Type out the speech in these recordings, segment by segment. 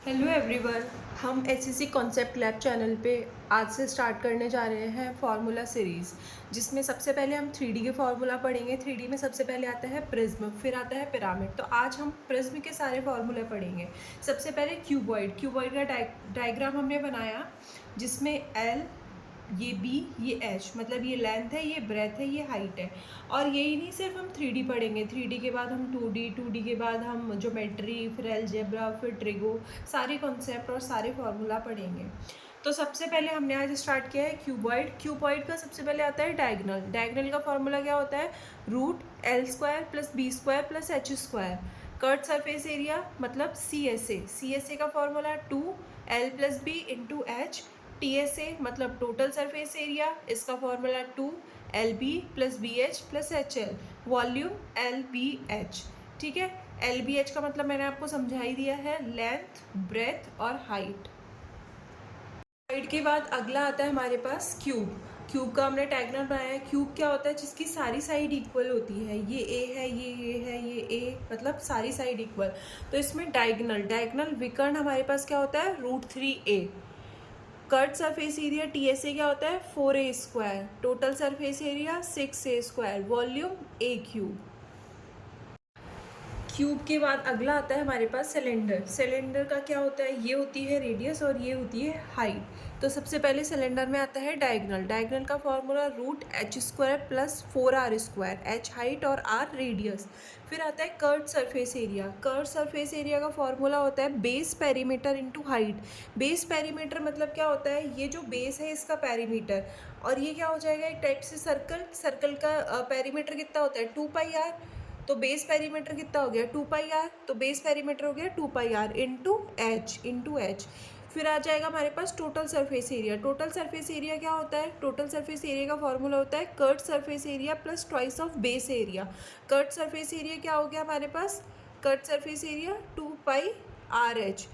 Hello everyone. हम HEC concept lab channel पे आज से स्टार्ट करने जा रहे हैं फार्मूला सीरीज़, जिसमें सबसे पहले हम 3D के फार्मूला पढ़ेंगे। 3D में सबसे पहले आता है प्रिज्म, फिर आता है पिरामिड। तो आज हम प्रिज्म के सारे फार्मूले पढ़ेंगे। सबसे पहले क्यूबॉइड का डायग्राम हमने बनाया, जिसमें एल, ये बी, ये एच, मतलब ये लेंथ है, ये ब्रेथ है, ये हाइट है। और यही नहीं, सिर्फ हम 3D पढ़ेंगे। 3D के बाद हम 2D के बाद हम ज्योमेट्री, फिर अलजेब्रा, फिर ट्रिगो, सारे कॉन्सेप्ट और सारे फार्मूला पढ़ेंगे। तो सबसे पहले हमने आज स्टार्ट किया है क्यूबॉइड का सबसे पहले आता है डायगनल का फार्मूला क्या होता है? Root L square plus B square plus H square. Curved surface area मतलब सी एस ए का formula 2 L plus B into H. T S A मतलब टोटल सरफेस एरिया, इसका formula 2 L B plus B H plus H L. Volume L B H. ठीक है, L B H का मतलब मैंने आपको समझा ही दिया है, लेंथ, ब्रेथ और हाइट। हाइट के बाद अगला आता है हमारे पास क्यूब का हमने डायग्राम बनाया है। क्यूब क्या होता है? जिसकी सारी साइड इक्वल होती है। ये ए है, ये है, ये ए, मतलब सारी साइड इक्वल। तो इसमें डायगनल विकर्ण हमारे पास क्या होता है? √3a। Kurt surface area TSA क्या होता है? 4a square. Total surface area 6a square. Volume a cube के बाद अगला आता है हमारे पास सिलेंडर का क्या होता है? ये होती है रेडियस और ये होती है हाइट। तो सबसे पहले सिलेंडर में आता है डायगनल का formula √h square plus 4r square. h height और r रेडियस। फिर आता है कर्व्ड सरफेस एरिया का फॉर्मूला होता है base perimeter into height. Base perimeter मतलब क्या होता है? ये जो बेस है इसका पेरीमीटर, और ये क्या हो जाएगा? एक टाइप से सर्कल का पेरीमीटर कितना होता है? 2πr। तो बेस पेरीमीटर कितना हो गया? 2πr। तो बेस पेरीमीटर हो गया 2πr इंटू एच। फिर आ जाएगा हमारे पास टोटल सरफेस एरिया क्या होता है? टोटल सरफेस एरिया का फॉर्मूला होता है curved surface area plus twice of base area. Curved surface area क्या हो गया हमारे पास? Curved surface area 2πrh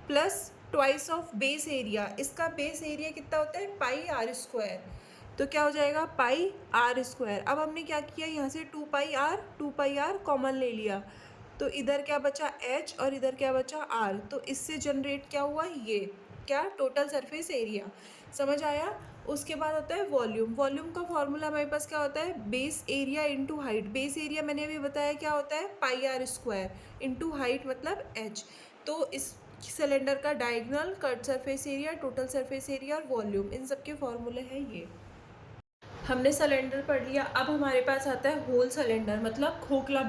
plus twice of base area. इसका बेस एरिया कितना होता है? πr²। तो क्या हो जाएगा? πr²। अब हमने क्या किया, यहाँ से 2πr कॉमन ले लिया, तो इधर क्या बचा? h और इधर क्या बचा? r। तो इससे जनरेट क्या हुआ? ये क्या? Total surface area. समझ आया? उसके बाद होता है वॉल्यूम का फॉर्मूला हमारे पास क्या होता है? Base area into height. Base area मैंने अभी बताया क्या होता है? πr² इंटू हाइट मतलब h। तो इस सिलेंडर का diagonal, Kurt surface area, total surface area और वॉल्यूम, इन सब के फॉर्मूले हैं ये। हमने सिलेंडर पढ़ लिया। अब हमारे पास आता है होल सिलेंडर मतलब खोखला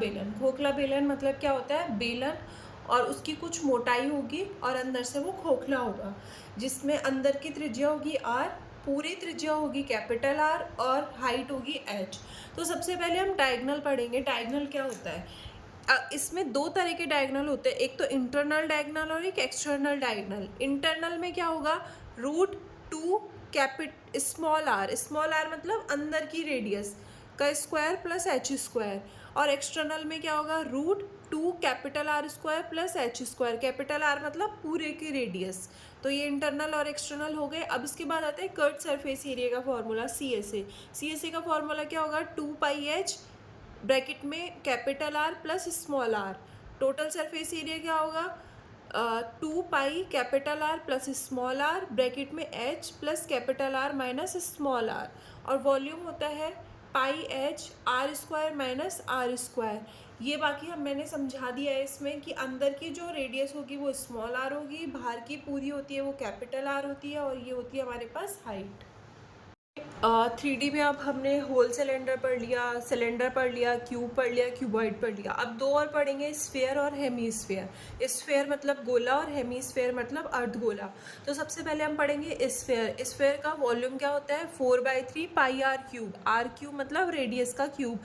बेलन मतलब क्या होता है? बेलन, और उसकी कुछ मोटाई होगी और अंदर से वो खोखला होगा, जिसमें अंदर की त्रिज्या होगी r, पूरी त्रिज्या होगी कैपिटल R, और हाइट होगी h। तो सबसे पहले हम डायगोनल पढ़ेंगे। डायगोनल क्या होता है? इसमें दो तरह के डायगोनल होते हैं, एक तो इंटरनल डायगोनल और एक एक्सटर्नल डायगोनल। इंटरनल में क्या होगा? √2 स्मॉल r मतलब अंदर की रेडियस का स्क्वायर प्लस h स्क्वायर। और एक्सटर्नल में क्या होगा? √2 capital R square plus h square. Capital R मतलब पूरे की रेडियस। तो ये इंटरनल और एक्सटर्नल हो गए। अब इसके बाद आता है कर्ट सरफेस एरिया का फॉर्मूला सी एस ए का फॉर्मूला क्या होगा? 2πh ब्रैकेट में capital R plus small r। Total surface area क्या होगा? 2π capital R plus small r bracket में h plus capital R minus small r। और volume होता है πh r² माइनस r²। ये बाकी मैंने समझा दिया है इसमें कि अंदर की जो रेडियस होगी वो स्मॉल r होगी, बाहर की पूरी होती है वो कैपिटल R होती है, और ये होती है हमारे पास हाइट। 3D में अब हमने होल सिलेंडर पढ़ लिया, क्यूब पढ़ लिया, क्यूबॉइड पढ़ लिया। अब दो और पढ़ेंगे, स्फेयर और हेमीस्फेयर। स्फेयर मतलब गोला और हेमीस्फेयर मतलब अर्धगोला। तो सबसे पहले हम पढ़ेंगे स्फेयर का वॉल्यूम क्या होता है? 4/3πr³। r³ मतलब रेडियस का क्यूब।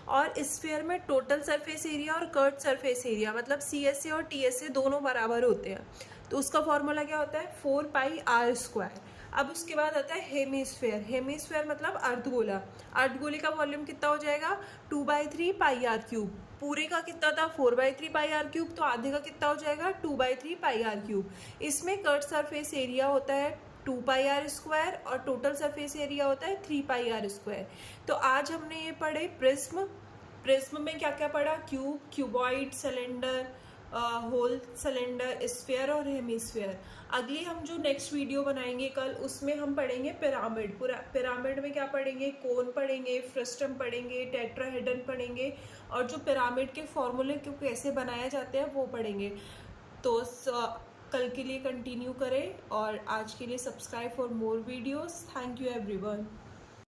और स्फेयर में टोटल सरफेस एरिया और कर्ट सरफेस एरिया मतलब CSA और TSA दोनों बराबर होते हैं। तो उसका फॉर्मूला क्या होता है? 4πr²। अब उसके बाद आता है हेमीस्फेयर मतलब अर्धगोले का वॉल्यूम कितना हो जाएगा? 2/3πr³। पूरे का कितना था? 4/3πr³। तो आधे का कितना हो जाएगा? 2/3πr³। इसमें कर्ट सरफेस एरिया होता है 2πr² और टोटल सरफेस एरिया होता है 3πr²। तो आज हमने ये पढ़े प्रिज्म में क्या क्या पढ़ा? Cuboid, cylinder, hollow cylinder, sphere और हेमिस्फीयर। अगली हम जो नेक्स्ट वीडियो बनाएंगे कल, उसमें हम पढ़ेंगे पिरामिड। पूरा पिरामिड में क्या पढ़ेंगे, कोन पढ़ेंगे, फ्रस्टम पढ़ेंगे, टेट्राहेड्रन पढ़ेंगे, और जो पिरामिड के फॉर्मूले को कैसे बनाए जाते हैं वो पढ़ेंगे। तो कल के लिए कंटिन्यू करें, और आज के लिए subscribe for more videos. Thank you everyone.